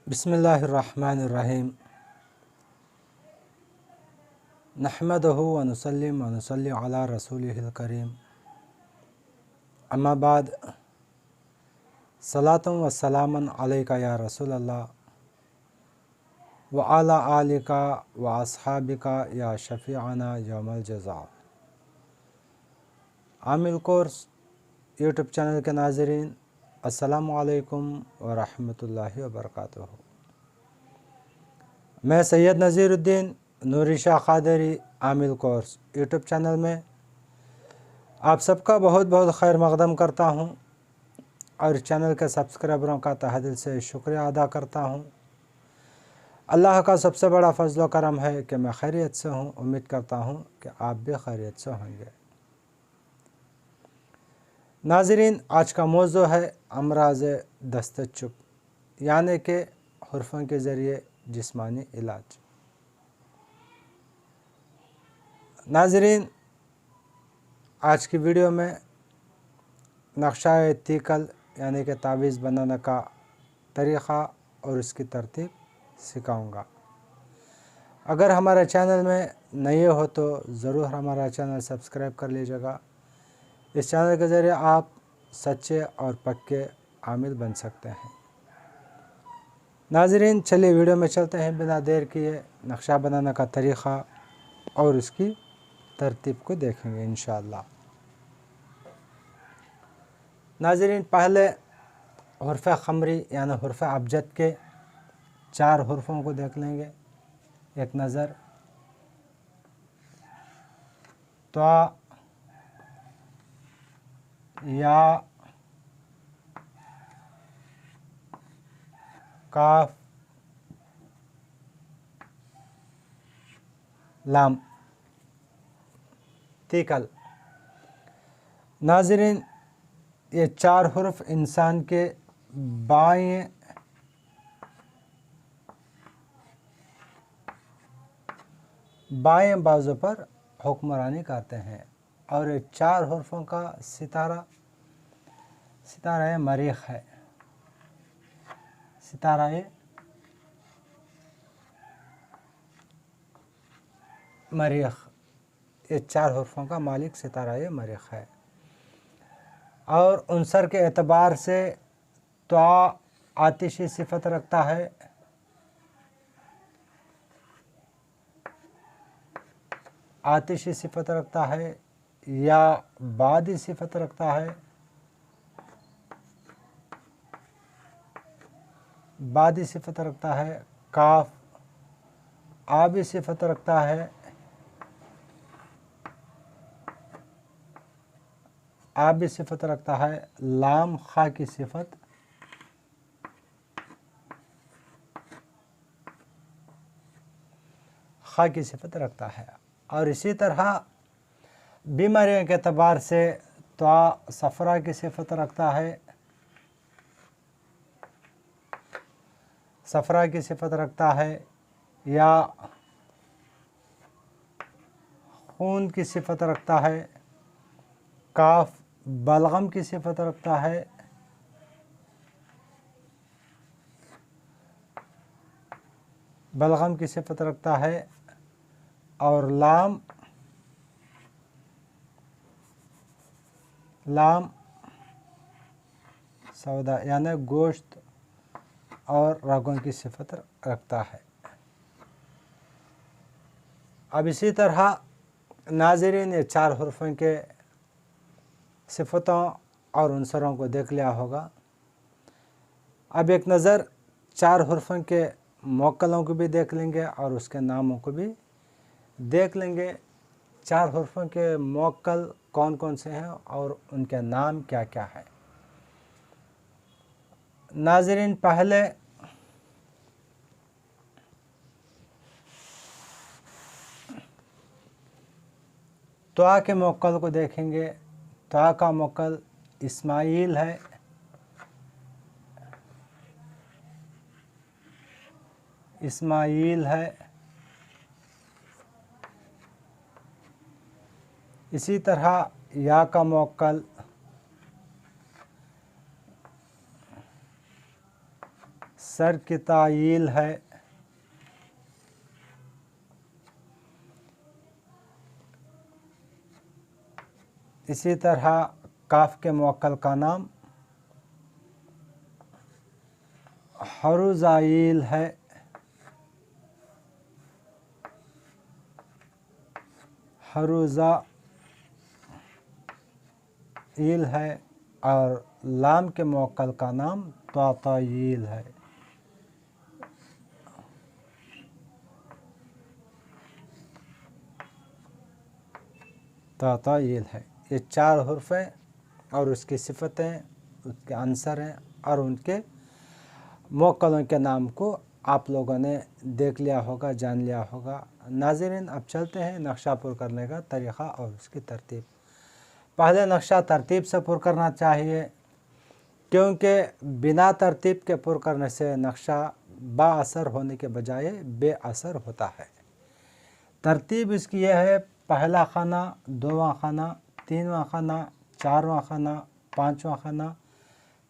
बिस्मिल्लाहिर्रहमानिर्रहीम। नहमदुहु व नुसल्ली अला रसूलिहिल करीम। अम्मा बाद, सलातुम व सलामन अलैका या रसूलल्लाह व अला आलिका व अस्हाबिका या शफ़ीअना यौमल जज़ा। आमिल कोर्स यूट्यूब चैनल के नाज़रीन, अस्सलामु अलैकुम व रहमतुल्लाहि व बरकातुहू। मैं सैयद नज़ीरुद्दीन नूरी शाह क़ादरी आमिल कोर्स यूट्यूब चैनल में आप सबका बहुत बहुत खैर मक़दम करता हूँ और इस चैनल के सब्सक्राइबरों का तहे दिल से शुक्रिया अदा करता हूँ। अल्लाह का सबसे बड़ा फ़ज़ल व करम है कि मैं खैरियत से हूँ। उम्मीद करता हूँ कि आप भी खैरियत से होंगे। नाज़रीन, आज का मौज़ू है अमराज़ दस्त चुप, यानी कि हुर्फ़ों के ज़रिए जिस्मानी इलाज। नाज़रीन, आज की वीडियो में नक्शा तीकल यानी कि तावीज़ बनाने का तरीक़ा और इसकी तरतीब सिखाऊंगा। अगर हमारे चैनल में नए हो तो ज़रूर हमारा चैनल सब्सक्राइब कर लीजिएगा। इस चैनल के ज़रिए आप सच्चे और पक्के आमिल बन सकते हैं। नाज़रीन, चलिए वीडियो में चलते हैं बिना देर किए। नक्शा बनाने का तरीक़ा और इसकी तरतीब को देखेंगे इंशाअल्लाह। नाज़रीन, पहले हुर्फ़ ख़मरी यानी हुर्फ़ अबजद के 4 हुर्फ़ों को देख लेंगे एक नज़र। त्वा, या, काफ, लाम, तीकल। नाज़रीन, ये 4 हुर्फ़ इंसान के बाएं बाजू पर हुक्मरानी करते हैं और ये 4 हुर्फ़ों का सितारा मरीख़ है। सितारा मरीख़, ये 4 हुर्फ़ों का मालिक सितारा मरीख़ है। और उनसर के एतबार से त्वा आतिशी सिफ़त रखता है, आतिशी सिफ़त रखता है, या बादी सिफ़त रखता है, बादी सिफ़त रखता है, काफ आबी सिफ़त रखता है, आबी सिफ़त रखता है, लाम खा की सिफ़त, खा की सिफ़त रखता है। और इसी तरह बीमारियों के एतबार से त्वा सफ़रा की सिफ़त रखता है, सफ़रा की सिफ़त रखता है, या खून की सिफ़त रखता है, काफ बलगम की सिफ़त रखता है, बलगम की सिफ़त रखता है, और लाम सौदा यानी गोश्त और रगों की सिफ़त रखता है। अब इसी तरह नाज़रीन, ये 4 हुर्फ़ों के सिफ़तों और उनसरों को देख लिया होगा। अब एक नज़र 4 हुर्फ़ों के मौक्कलों को भी देख लेंगे और उसके नामों को भी देख लेंगे। 4 हुर्फ़ों के मौक्कल कौन कौन से हैं और उनके नाम क्या क्या है। नाज़रीन, पहले त्वा के मौक्कल को देखेंगे। त्वा का मौक्कल इस्माईल है, इस्माईल है। इसी तरह या का मौक्कल सर की तायील है। इसी तरह काफ के मुवक्कल का नाम हरुजाइल है। हरुजाइल है और लाम के मुवक्कल का नाम ताताइल है। ताताइल है। ये 4 हुर्फ हैं और उसकी सिफतें, उसके आंसर हैं और उनके मुवक्कलों के नाम को आप लोगों ने देख लिया होगा, जान लिया होगा। नाज़रीन, अब चलते हैं नक्शा पुर करने का तरीक़ा और उसकी तरतीब। पहले नक्शा तरतीब से पुर करना चाहिए, क्योंकि बिना तरतीब के पुर करने से नक्शा बाअसर होने के बजाय बेअसर होता है। तरतीब इसकी यह है, पहला खाना, दोवां खाना, तीनवां खाना, चारवां खाना, पाँचवां खाना,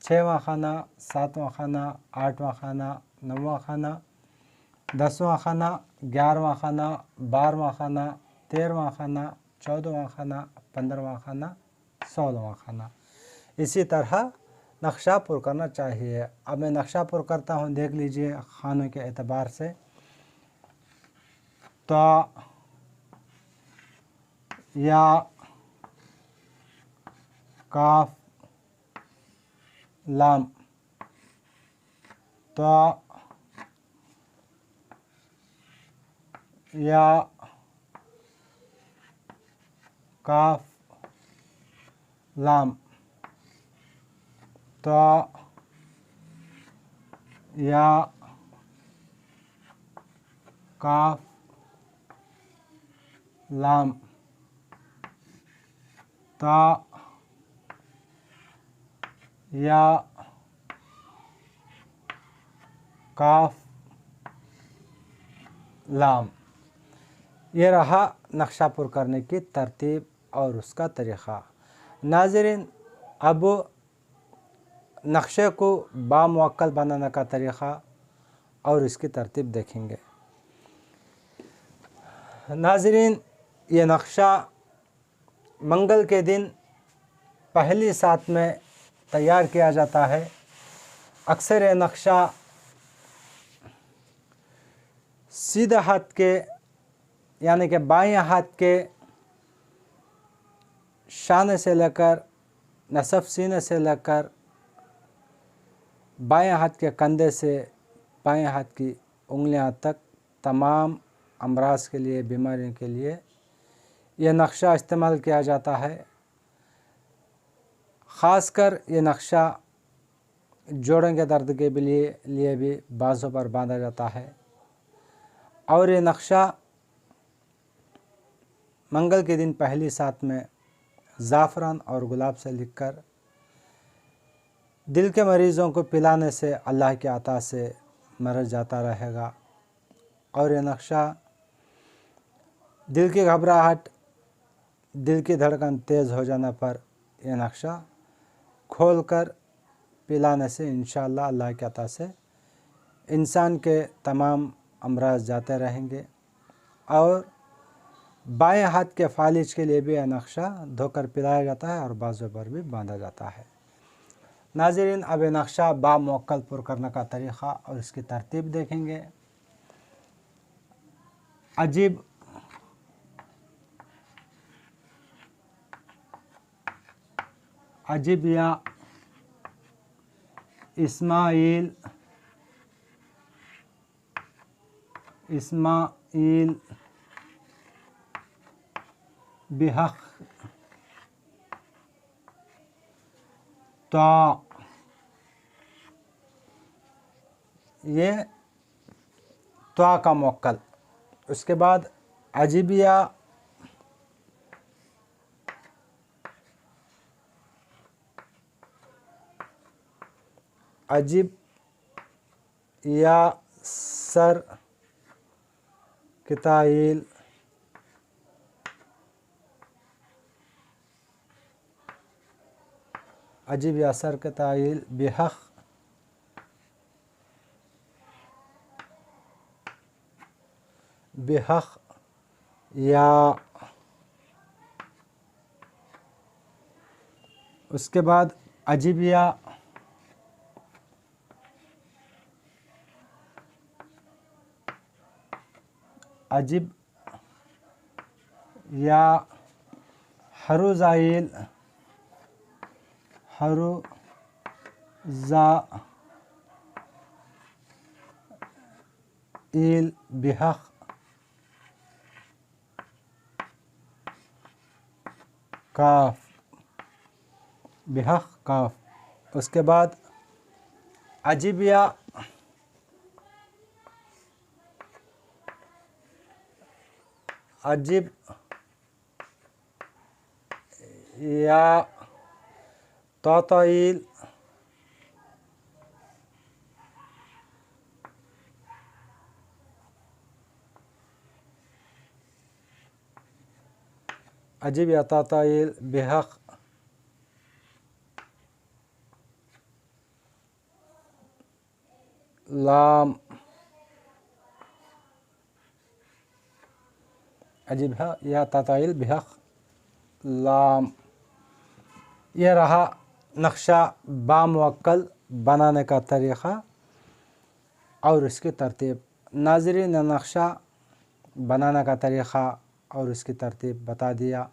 छठवां खाना, सातवां खाना, आठवां खाना, नौवां खाना, 10वां खाना, 11वां खाना, 12वां खाना, 13वां खाना, 14वां खाना, 15वां खाना, 16वां खाना। इसी तरह नक्शा पुर करना चाहिए। अब मैं नक्शा पुर करता हूँ, देख लीजिए खानों के एतबार से। तो या काफ लाम, तो या काफ लाम, तो या काफ लाम, तो या काफ लाम। ये रहा नक्शा पुर करने की तरतीब और उसका तरीक़ा। नाज़रीन, अब नक्शे को बामुवक्कल बनाने का तरीक़ा और इसकी तरतीब देखेंगे। नाज़रीन, ये नक्शा मंगल के दिन पहली सात में तैयार किया जाता है। अक्सर ये नक्शा सीधे हाथ के यानी कि बाएं हाथ के शाने से लेकर नसफ सीने से लेकर बाएं हाथ के कंधे से बाएं हाथ की उंगलियां तक तमाम अमराज के लिए, बीमारियों के लिए यह नक्शा इस्तेमाल किया जाता है। ख़ासकर ये नक्शा जोड़ों के दर्द के लिए भी बाज़ों पर बांधा जाता है। और ये नक्शा मंगल के दिन पहली सात में ज़ाफ़रान और गुलाब से लिखकर दिल के मरीज़ों को पिलाने से अल्लाह की अता से मरज जाता रहेगा। और ये नक्शा दिल की घबराहट, दिल की धड़कन तेज़ हो जाने पर यह नक्शा खोलकर पिलाने से इंशाअल्लाह अल्लाह की अता से इंसान के तमाम अमराज जाते रहेंगे। और बाएं हाथ के फालिज के लिए भी यह नक्शा धोकर पिलाया जाता है और बाजू पर भी बांधा जाता है। नाज़रीन, अब ये नक्शा बामुवक्कल पुर करने का तरीक़ा और इसकी तरतीब देखेंगे। अजीब या इस्माइल बिहक़, तो ये त्वा का मुवक्कल। उसके बाद अजीबिया अजीब या सर की तायील, अजीब या सर की तायील बिहक़, बिहक़ या। उसके बाद अजिब या, अजिब या हरुज़ाइल, हरुज़ाइल बिहक़ काफ, बिहक़ काफ। उसके बाद अजिब या, अजिब या तौतईल, अजिब या तौतईल बिहक़ लाम, अजिब या तौतईल बिहक़ लाम। यह रहा नक्शा बामुवक्कल बनाने का तरीक़ा और इसकी तरतीब। नाज़रीन, नक्शा बनाने का तरीक़ा और इसकी तरतीब बता दिया,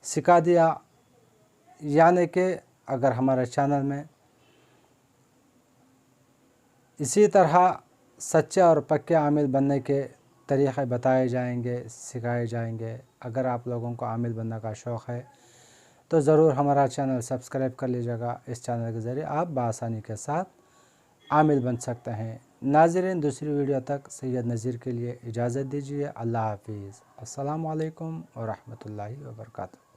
सिखा दिया। यानी कि अगर हमारे चैनल में इसी तरह सच्चे और पक्के आमिल बनने के तरीक़े बताए जाएंगे, सिखाए जाएंगे। अगर आप लोगों को आमिल बनने का शौक़ है तो ज़रूर हमारा चैनल सब्सक्राइब कर लीजिएगा। इस चैनल के ज़रिए आप बआसानी के साथ आमिल बन सकते हैं। नाज़रीन, दूसरी वीडियो तक सैयद नज़ीर के लिए इजाज़त दीजिए। अल्लाह हाफ़िज़। अस्सलामु अलैकुम व रहमतुल्लाहि व बरकातुहू।